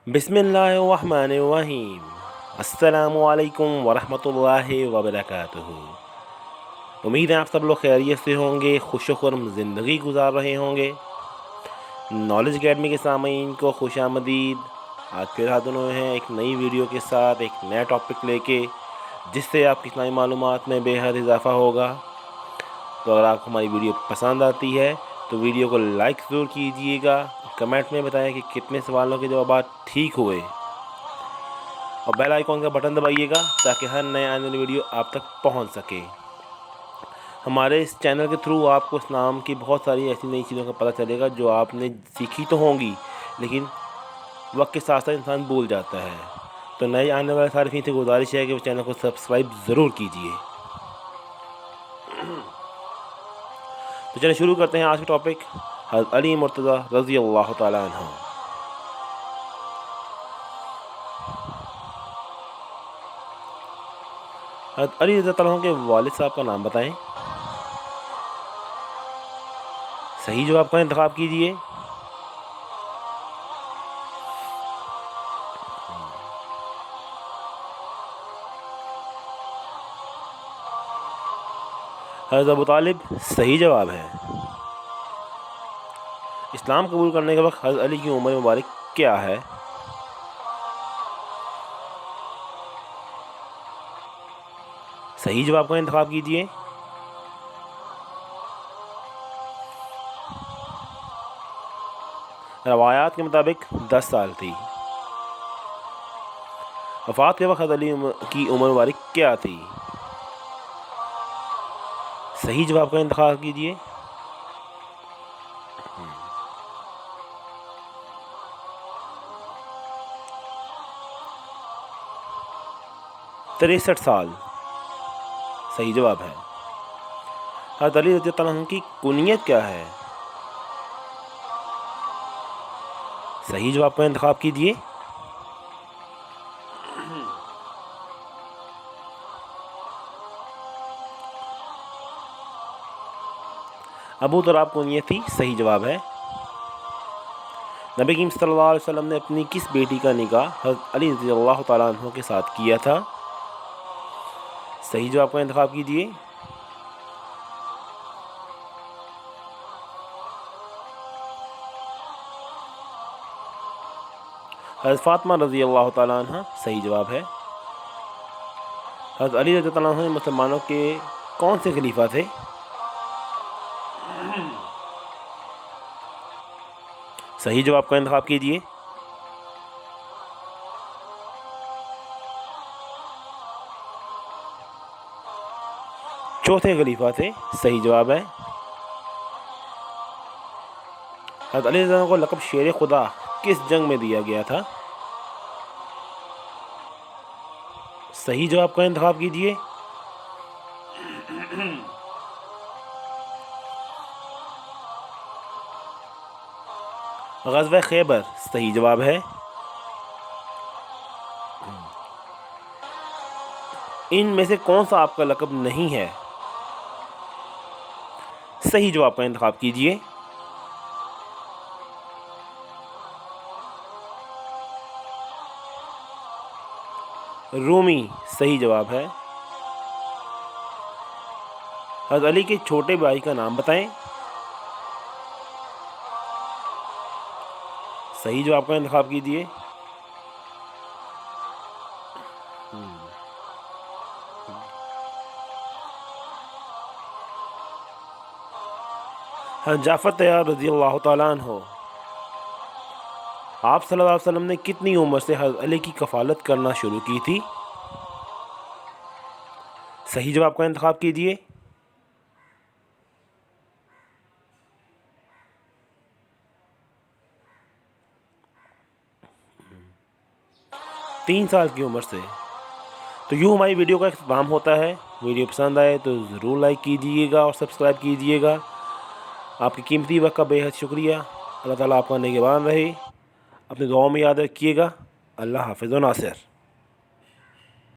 بسم اللہ الرحمن الرحیم۔ السلام علیکم ورحمۃ اللہ وبرکاتہ۔ امید ہے آپ سب لوگ خیریت سے ہوں گے، خوش و خرم زندگی گزار رہے ہوں گے۔ نالج اکیڈمی کے سامعین کو خوش آمدید۔ آج پھر حاضر ہوئے ہیں ایک نئی ویڈیو کے ساتھ، ایک نیا ٹاپک لے کے، جس سے آپ کی اسلامی معلومات میں بے حد اضافہ ہوگا۔ تو اگر آپ کو ہماری ویڈیو پسند آتی ہے تو ویڈیو کو لائک ضرور کیجیے گا، کمنٹ میں بتائیں کہ کتنے سوالوں کے جوابات ٹھیک ہوئے، اور بیل آئیکن کا بٹن دبائیے گا تاکہ ہر نئے آنے والی ویڈیو آپ تک پہنچ سکے۔ ہمارے اس چینل کے تھرو آپ کو اسلام کی بہت ساری ایسی نئی چیزوں کا پتہ چلے گا جو آپ نے سیکھی تو ہوں گی، لیکن وقت کے ساتھ ساتھ انسان بھول جاتا ہے۔ تو نئے آنے والے صارفین سے گزارش ہے کہ وہ چینل کو سبسکرائب ضرور کیجیے۔ تو چلیں شروع کرتے ہیں آج کا ٹاپک، حضرت علی مرتضیٰ رضی اللہ تعالیٰ عنہ۔ حضرت علی رضی اللہ عنہ کے والد صاحب کا نام بتائیں۔ صحیح جواب کا انتخاب کیجیے۔ حضرت ابو طالب صحیح جواب ہے۔ اسلام قبول کرنے کے وقت حضرت علی کی عمر مبارک کیا ہے؟ صحیح جواب کا انتخاب کیجیے۔ روایات کے مطابق 10 سال تھی۔ وفات کے وقت حضرت علی کی عمر مبارک کیا تھی؟ صحیح جواب کا انتخاب کیجیے۔ تریسٹھ سال صحیح جواب ہے۔ حضرت علی رضی اللہ عنہ کی کنیت کیا ہے؟ صحیح جواب کا انتخاب کیجیے۔ ابو تراب کنیت تھی، صحیح جواب ہے۔ نبی کریم صلی اللہ علیہ وسلم نے اپنی کس بیٹی کا نکاح حضرت علی رضی اللہ تعالیٰ عنہ کے ساتھ کیا تھا؟ صحیح جواب کا انتخاب کیجیے۔ حضرت فاطمہ رضی اللہ تعالیٰ عنہ صحیح جواب ہے۔ حضرت علی رضی اللہ عنہ مسلمانوں کے کون سے خلیفہ تھے؟ صحیح جواب کا انتخاب کیجیے۔ چوتھے خلیفہ تھے، صحیح جواب ہے۔ حضرت علی رضی اللہ عنہ کو لقب شیر خدا کس جنگ میں دیا گیا تھا؟ صحیح جواب کا انتخاب کیجیے۔ غزوہ خیبر صحیح جواب ہے۔ ان میں سے کون سا آپ کا لقب نہیں ہے؟ صحیح جواب کا انتخاب کیجیے۔ رومی صحیح جواب ہے۔ حضرت علی کے چھوٹے بھائی کا نام بتائیں۔ صحیح جواب کا انتخاب کیجیے۔ حضرت جعفر طیار رضی اللہ تعالیٰ عنہ، آپ صلی اللہ علیہ وسلم نے کتنی عمر سے حضرت علی کی کفالت کرنا شروع کی تھی؟ صحیح جواب کا انتخاب کیجیے۔ تین سال کی عمر سے۔ تو یوں ہماری ویڈیو کا اختتام ہوتا ہے۔ ویڈیو پسند آئے تو ضرور لائک کیجیے گا اور سبسکرائب کیجیے گا۔ آپ کی قیمتی وقت کا بے حد شکریہ۔ اللہ تعالیٰ آپ کا نگہبان رہے۔ اپنے دعاؤں میں یاد رکھیے گا۔ اللہ حافظ و ناصر۔